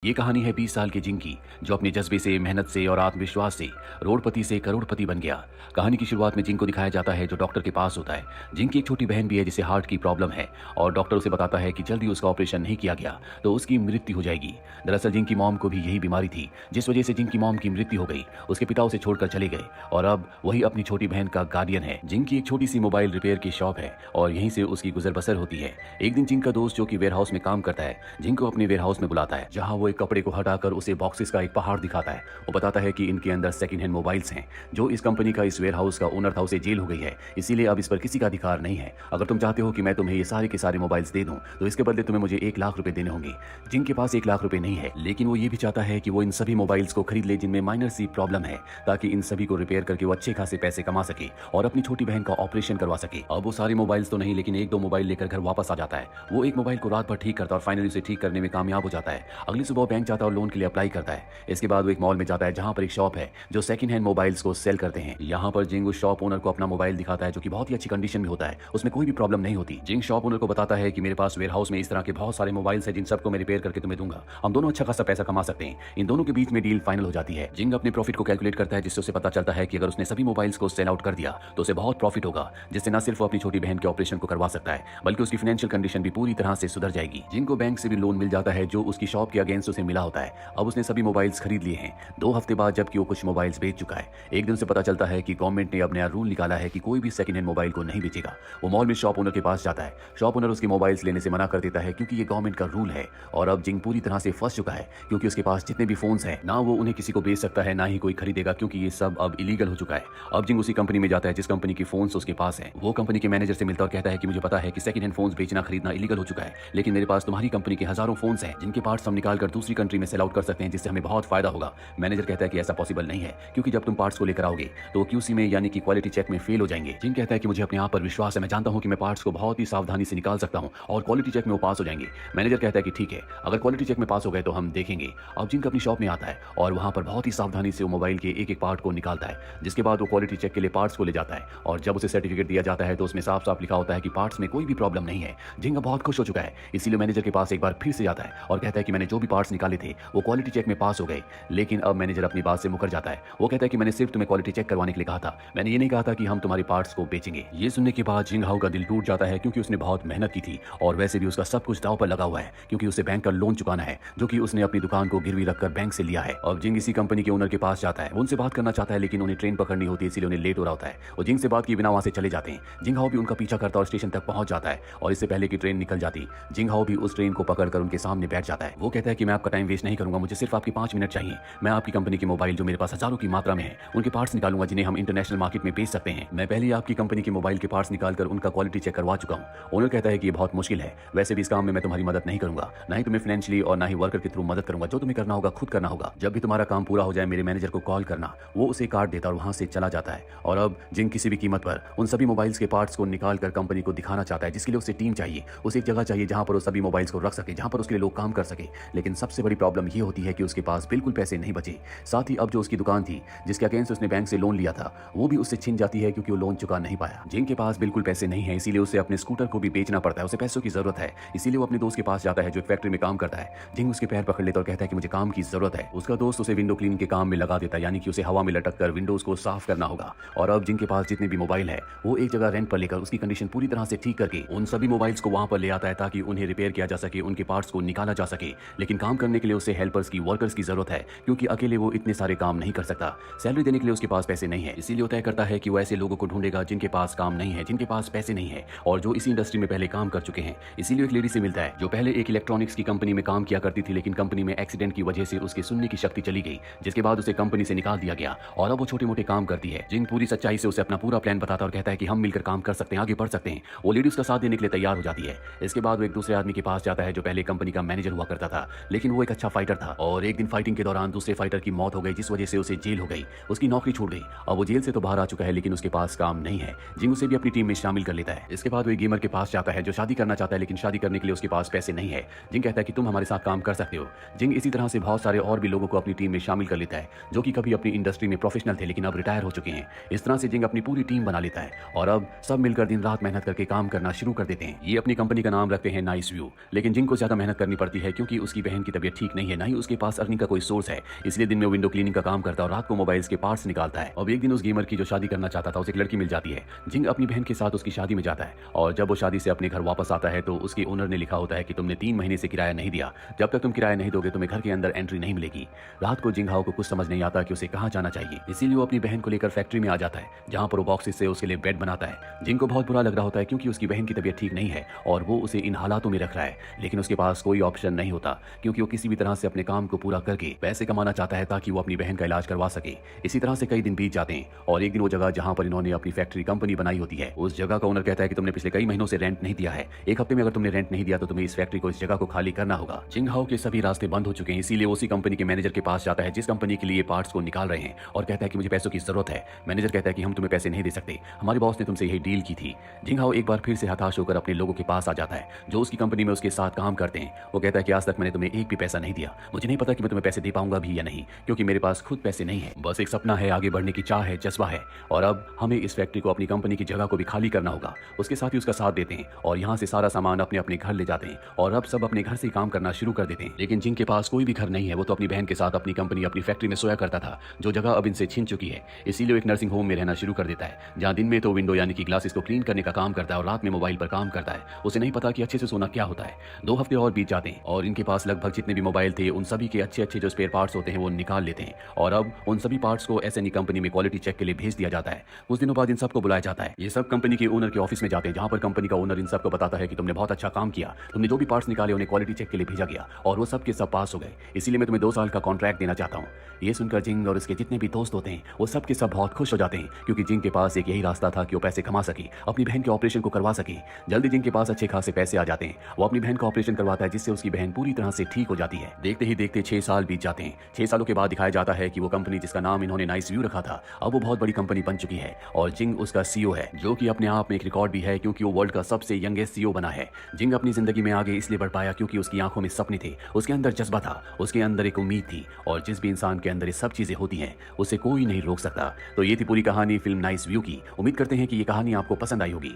ये कहानी है 20 साल के जिंग की, जो अपने जज्बे से, मेहनत से और आत्मविश्वास से रोडपति से करोड़पति बन गया। कहानी की शुरुआत में जिंग को दिखाया जाता है जो डॉक्टर के पास होता है। जिंग की एक छोटी बहन भी है जिसे हार्ट की प्रॉब्लम है और डॉक्टर उसे बताता है कि जल्दी उसका ऑपरेशन नहीं किया गया तो उसकी मृत्यु हो जाएगी। दरअसल जिंग की मॉम को भी यही बीमारी थी, जिस वजह से जिंग की मॉम की मृत्यु हो गई। उसके पिता उसे छोड़कर चले गए और अब वही अपनी छोटी बहन का गार्डियन है। जिंग की एक छोटी सी मोबाइल रिपेयर की शॉप है और यहीं से उसकी गुजर बसर होती है। एक दिन जिंग का दोस्त जो कि वेयरहाउस में काम करता है, जिंग को अपने वेयरहाउस में बुलाता है, जहां वो एक कपड़े को हटाकर उसे बॉक्सेस का एक पहाड़ दिखाता है। वो बताता है कि इनके अंदर सेकंड हैंड मोबाइल्स हैं। जो इस कंपनी का इस वेयरहाउस का ओनर था उसे जेल हो गई है, इसीलिए अब इस पर किसी का अधिकार नहीं है। अगर तुम चाहते हो कि मैं तुम्हें ये सारे के सारे मोबाइल्स दे दूं तो इसके बदले तुम्हें मुझे 1 लाख रुपए देने होंगे। जिंग के पास 1 लाख रुपए नहीं है, लेकिन वो ये भी चाहता है कि वो इन सभी मोबाइल्स को खरीद ले जिनमें माइनर सी प्रॉब्लम है, ताकि इन सभी को रिपेयर करके वो अच्छे खासे पैसे कमा सके और अपनी छोटी बहन का ऑपरेशन करवा सके। अब वो सारे मोबाइल्स तो नहीं, लेकिन 1-2 मोबाइल लेकर घर वापस आ जाता है। वो एक मोबाइल को रात भर ठीक करता है और फाइनली उसे ठीक करने में कामयाब हो जाता है। अगली सुबह बैंक जाता है और लोन के लिए अप्लाई करता है। इसके बाद वो एक मॉल में जाता है जहां पर एक शॉप है जो सेकंड हैंड मोबाइल्स को सेल करते हैं। यहाँ पर जिंग उस शॉप ओनर को अपना मोबाइल दिखाता है जो कि बहुत ही अच्छी कंडीशन में होता है, उसमें कोई भी प्रॉब्लम नहीं होती। जिंग शॉप ओनर को बताता है कि मेरे पास वेयरहाउस में इस तरह के बहुत सारे मोबाइल्स हैं जिन सबको मैं रिपेयर करके तुम्हें दूंगा, हम दोनों अच्छा खासा पैसा कमा सकते हैं। इन दोनों के बीच में डील फाइनल हो जाती है। जिंग अपने प्रॉफिट को कैलकुलेट करता है, जिससे उसे पता चलता है कि अगर उसने सभी मोबाइल्स को सेल आउट कर दिया तो उसे बहुत प्रॉफिट होगा, जिससे न सिर्फ वो अपनी छोटी बहन के ऑपरेशन को करवा सकता है बल्कि उसकी फाइनेंशियल कंडीशन भी पूरी तरह से सुधर जाएगी। जिंग को बैंक से भी लोन मिल जाता है जो उसकी शॉप के अगेंस्ट उसे मिला होता है। अब उसने सभी मोबाइल्स खरीद लिए हैं 2 हफ्ते बाद, जबकि वो कुछ मोबाइल्स बेच चुका है। एक दिन से पता चलता है कि गवर्नमेंट ने अब नया रूल निकाला है कि कोई भी सेकंड हैंड मोबाइल को नहीं बेचेगा। वो मॉल में शॉप ओनर के पास जाता है। शॉप ओनर उसके मोबाइल्स लेने से मना कर देता है क्योंकि ये गवर्नमेंट का रूल है। और अब जिंग पूरी तरह से फंस चुका है क्योंकि उसके पास जितने भी फोन्स हैं ना वो उन्हें किसी को बेच सकता है, ना ही कोई खरीदेगा, क्योंकि ये सब अब इलीगल हो चुका है। अब जिंग उसी कंपनी में जाता है जिस कंपनी के फोन्स उसके पास है। वो कंपनी के मैनेजर से मिलता और कहता है कि मुझे पता है कि सेकंड हैंड फोन्स बेचना खरीदना इलीगल हो चुका है, लेकिन मेरे पास तुम्हारी कंपनी के हजारों फोन्स हैं जिनके पार्ट्स हम निकाल कर दूसरी कंट्री में सेल आउट कर सकते हैं, जिससे हमें बहुत फायदा होगा। मैनेजर कहता है कि ऐसा पॉसिबल नहीं है, क्योंकि जब तुम पार्ट्स को लेकर आओगे तो क्यूसी में यानी कि क्वालिटी चेक में फेल हो जाएंगे। जिंग कहता है कि मुझे अपने आप पर विश्वास है, मैं जानता हूं कि मैं पार्ट्स को बहुत ही सावधानी से निकाल सकता हूं और क्वालिटी चेक में वो पास हो जाएंगे। मैनेजर कहता है कि ठीक है, अगर क्वालिटी चेक में पास हो गए तो हम देखेंगे। अब जिंग अपनी शॉप में आता है और वहां पर बहुत ही सावधानी से वो मोबाइल के एक एक पार्ट को निकालता है, जिसके बाद वो क्वालिटी चेक के लिए पार्ट्स को ले जाता है और जब उसे सर्टिफिकेट दिया जाता है तो उसमें साफ साफ लिखा होता है कि पार्ट्स में कोई भी प्रॉब्लम नहीं है। जिंग बहुत खुश हो चुका है, इसीलिए मैनेजर के पास एक बार फिर से जाता है और कहता है कि मैंने जो भी पार्ट्स निकाले थे वो क्वालिटी चेक में पास हो गए। लेकिन अब मैनेजर अपनी बात से मुकर जाता है। वो कहता है कि मैंने सिर्फ तुम्हें क्वालिटी चेक करवाने के लिए कहा था, मैंने ये नहीं कहा था कि हम तुम्हारे पार्ट्स को बेचेंगे। ये सुनने के बाद जिंग हाउ का दिल टूट जाता है, क्योंकि उसने बहुत मेहनत की थी और वैसे भी उसका सब कुछ दांव पर लगा हुआ है, क्योंकि उसे बैंक का लोन चुकाना है जो कि उसने अपनी दुकान को गिरवी रखकर बैंक से लिया है। अब जिंग इसी कंपनी के ओनर के पास जाता है। वो उनसे बात करना चाहता है, लेकिन उन्हें ट्रेन पकड़नी होती है, इसलिए उन्हें लेट हो रहा होता है। वो जिंग से बात किए बिना वहां से चले जाते हैं। जिंग हाउ भी उनका पीछा करता और स्टेशन तक पहुंच जाता है और इससे पहले कि ट्रेन निकल जाती जिंग हाउ भी उस ट्रेन को पकड़कर उनके सामने बैठ जाता है। वो कहता है कि मैं आपका टाइम वेस्ट नहीं करूंगा, मुझे सिर्फ आपकी 5 मिनट चाहिए। मैं आपकी कंपनी के मोबाइल जो मेरे पास हजारों की मात्रा में है उनके पार्ट्स निकालूंगा जिन्हें हम इंटरनेशनल मार्केट में बेच सकते हैं। मैं पहले ही आपकी कंपनी के मोबाइल के पार्ट्स निकालकर उनका क्वालिटी चेक करवा चुका हूं। ओनर कहता है कि ये बहुत मुश्किल है, वैसे भी इस काम में मैं तुम्हारी मदद नहीं करूंगा, ना ही तुम्हें फाइनेंशियली और ना ही वर्कर के थ्रू मदद करूंगा। जो तुम्हें करना होगा खुद करना होगा। जब भी तुम्हारा काम पूरा हो जाए मेरे मैनेजर को कॉल करना। वो उसे कार्ड देता और वहां से चला जाता है। और अब जिंग किसी भी कीमत पर उन सभी मोबाइल्स के पार्ट्स को निकाल कर कंपनी को दिखाना चाहता है, जिसके लिए उसे टीम चाहिए, उसे एक जगह चाहिए जहां पर वो सभी मोबाइल्स को रख सके, जहां पर उसके लिए लोग काम कर सके। लेकिन सबसे बड़ी प्रॉब्लम ये होती है कि उसके पास बिल्कुल पैसे नहीं बचे। साथ ही अब जो उसकी दुकान थी जिसके अगेंस्ट उसने बैंक से लोन लिया था वो भी उससे छिन जाती है, क्योंकि वो लोन चुका नहीं पाया। जिंग के पास बिल्कुल पैसे नहीं है, इसीलिए उसे अपने स्कूटर को भी बेचना पड़ता है। उसे पैसों की जरूरत है, इसीलिए वो अपने दोस्त के पास जाता है जो एक फैक्ट्री में काम करता है। जिंग उसके पैर पकड़ लेता और कहता है कि मुझे काम की जरूरत है। उसका दोस्त उसे विंडो क्लीनिंग के काम में लगा देता है, यानी कि उसे हवा में लटक कर विंडोज को साफ करना होगा। और अब जिंग के पास जितने भी मोबाइल है वो एक जगह रेंट पर लेकर उसकी कंडीशन पूरी तरह से ठीक करके उन सभी मोबाइल्स को वहां पर ले आता है, ताकि उन्हें रिपेयर किया जा सके, उनके पार्ट्स को निकाला जा सके। लेकिन काम करने के लिए उसे हेल्पर्स की, वर्कर्स की जरूरत है, क्योंकि अकेले वो इतने सारे काम नहीं कर सकता। सैलरी देने के लिए उसके पास पैसे नहीं है, इसीलिए वो तय करता है कि वो ऐसे लोगों को ढूंढेगा जिनके पास काम नहीं है, जिनके पास पैसे नहीं है और जो इसी इंडस्ट्री में पहले काम कर चुके हैं। इसीलिए एक लेडी से मिलता है जो पहले एक इलेक्ट्रॉनिक्स की कंपनी में काम किया करती थी, लेकिन कंपनी में एक्सीडेंट की वजह से उसके सुनने की शक्ति चली गई, जिसके बाद उसे कंपनी से निकाल दिया गया और अब वो छोटे मोटे काम करती है। जिंग पूरी सच्चाई से उसे अपना पूरा प्लान बताता और कहता है कि हम मिलकर काम कर सकते हैं, आगे बढ़ सकते हैं। वो लेडी उसका साथ देने के लिए तैयार हो जाती है। इसके बाद वो एक दूसरे आदमी के पास जाता है जो पहले कंपनी का मैनेजर हुआ करता था, लेकिन वो एक अच्छा फाइटर था और एक दिन फाइटिंग के दौरान दूसरे फाइटर की मौत हो गई, जिस वजह से उसे जेल हो गई, उसकी नौकरी छूट गई। अब वो जेल से तो बाहर आ चुका है, लेकिन उसके पास काम नहीं है। जिंग उसे भी अपनी टीम में शामिल कर लेता है। इसके बाद वो एक गेमर के पास जाता है जो शादी करना चाहता है, लेकिन शादी करने के लिए उसके पास पैसे नहीं है। जिंग कहता है कि तुम हमारे साथ काम कर सकते हो। जिंग इसी तरह से बहुत सारे और भी लोगों को अपनी टीम में शामिल कर लेता है जो कि कभी अपनी इंडस्ट्री में प्रोफेशनल थे, लेकिन अब रिटायर हो चुके हैं। इस तरह से जिंग अपनी पूरी टीम बना लेता है और अब सब मिलकर दिन रात मेहनत करके काम करना शुरू कर देते हैं। ये अपनी कंपनी का नाम रखते हैं नाइस व्यू। लेकिन जिंग को ज्यादा मेहनत करनी पड़ती है, क्योंकि उसकी बहन की तबीयत ठीक नहीं है, ना ही उसके पास अर्निंग का कोई सोर्स है, इसलिए दिन में विंडो क्लीनिंग का काम करता है और रात को मोबाइल्स के पार्ट्स निकालता है। अब एक दिन उस गेमर की जो शादी करना चाहता था, उसे एक लड़की मिल जाती है। जिंग अपनी बहन के साथ उसकी शादी में जाता है और जब वो शादी से अपने घर वापस आता है तो उसके ओनर ने लिखा होता है कि तुमने 3 महीने से किराया नहीं दिया, जब तक तुम किराया नहीं दोगे तुम्हें घर के अंदर एंट्री नहीं मिलेगी। रात को जिंग हाओ को कुछ समझ नहीं आता कि उसे कहाँ जाना चाहिए, इसीलिए वो अपनी बहन को लेकर फैक्ट्री में आ जाता है, जहाँ पर वो बॉक्सेस से उसके लिए बेड बनाता है। जिंग को बहुत बुरा लग रहा होता है क्योंकि उसकी बहन की तबीयत ठीक नहीं है और वो उसे इन हालातों में रख रहा है, लेकिन उसके पास कोई ऑप्शन नहीं होता क्योंकि वो किसी भी तरह से अपने काम को पूरा करके पैसे कमाना चाहता है ताकि वो अपनी बहन का इलाज करवा सके। इसी तरह से कई दिन बीत जाते हैं और एक दिन वो जगह जहाँ पर इन्होंने अपनी फैक्ट्री कंपनी बनाई होती है, उस जगह का ओनर कहता है कि तुमने पिछले कई महीनों से रेंट नहीं दिया है, एक हफ्ते में अगर तुमने रेंट नहीं दिया तो तुम्हें इस फैक्ट्री को, इस जगह को खाली करना होगा। जिंग हाओ के सभी रास्ते बंद हो चुके हैं, इसीलिए उसी कंपनी के मैनेजर के पास जाता है जिस कंपनी के लिए पार्ट्स को निकाल रहे हैं और कहता है कि मुझे पैसों की जरूरत है। मैनेजर कहता है कि हम तुम्हें पैसे नहीं दे सकते, हमारे बॉस ने तुमसे यही डील की थी। जिंग हाओ एक बार फिर से हताश होकर अपने लोगों के पास आ जाता है जो उसकी कंपनी में उसके साथ काम करते हैं। वो कहता है कि आज तक मैंने तुम्हें एक भी पैसा नहीं दिया, मुझे नहीं पता कि मैं तुम्हें पैसे दे पाऊंगा भी या नहीं, क्योंकि मेरे पास खुद पैसे नहीं है, बस एक सपना है, आगे बढ़ने की चाह है, जज्बा है और अब हमें इस फैक्ट्री को, अपनी कंपनी की जगह को भी खाली करना होगा। उसके साथ ही उसका साथ देते हैं और यहाँ से सारा सामान अपने अपने घर ले जाते हैं और अब सब अपने घर से काम करना शुरू कर देते हैं। लेकिन जिंग के पास कोई भी घर नहीं है, वो तो अपनी बहन के साथ अपनी कंपनी, अपनी फैक्ट्री में सोया करता था जो जगह अब इनसे छीन चुकी है, इसीलिए वो एक नर्सिंग होम में रहना शुरू कर देता है जहाँ दिन में तो विंडो यानी कि ग्लासेस को क्लीन करने का काम करता है और रात में मोबाइल पर काम करता है। उसे नहीं पता कि अच्छे से सोना क्या होता है। 2 हफ्ते और बीत जाते हैं और इनके पास लगभग जितने भी मोबाइल थे उन सभी के अच्छे अच्छे जो स्पेयर पार्ट्स होते हैं वो निकाल लेते हैं और अब उन सभी पार्ट्स को एसएनई कंपनी में क्वालिटी चेक के लिए भेज दिया जाता है। कुछ दिनों बाद इन सबको बुलाया जाता है, ये सब कंपनी के ओनर के ऑफिस में जाते हैं जहां पर कंपनी का ओनर इन सबको बताता है कि तुमने बहुत अच्छा काम किया, तुमने जो भी पार्ट्स निकाले उन्हें क्वालिटी चेक के लिए भेजा गया और वो सब के सब पास हो गए, इसीलिए मैं तुम्हें 2 साल का कॉन्ट्रैक्ट देना चाहता हूँ। ये सुनकर जिंग और उसके जितने भी दोस्त होते हैं वो सब के सब बहुत खुश हो जाते हैं क्योंकि जिंग के पास एक यही रास्ता था कि वो पैसे कमा सके, अपनी बहन के ऑपरेशन को करवा सके। जल्दी जिंग के पास अच्छे खासे पैसे आ जाते हैं, वो अपनी बहन का ऑपरेशन करवाता है जिससे उसकी बहन पूरी तरह से ठीक हो जाती है। देखते ही देखते 6 साल बीत जाते हैं। 6 सालों के बाद दिखाया जाता है कि वो कंपनी जिसका नाम इन्होंने नाइस व्यू रखा था अब वो बहुत बड़ी कंपनी बन चुकी है और जिंग उसका सीईओ है, जो कि अपने आप में एक रिकॉर्ड भी है क्योंकि वो वर्ल्ड का सबसे यंगेस्ट सीईओ बना है। जिंग अपनी जिंदगी में आगे इसलिए बढ़ पाया क्योंकि उसकी आंखों में सपने थे, उसके अंदर जज्बा था, उसके अंदर एक उम्मीद थी और जिस भी इंसान के अंदर ये सब चीजें होती हैं उसे कोई नहीं रोक सकता। तो ये थी पूरी कहानी फिल्म नाइस व्यू की। उम्मीद करते हैं कि ये कहानी आपको पसंद आई होगी।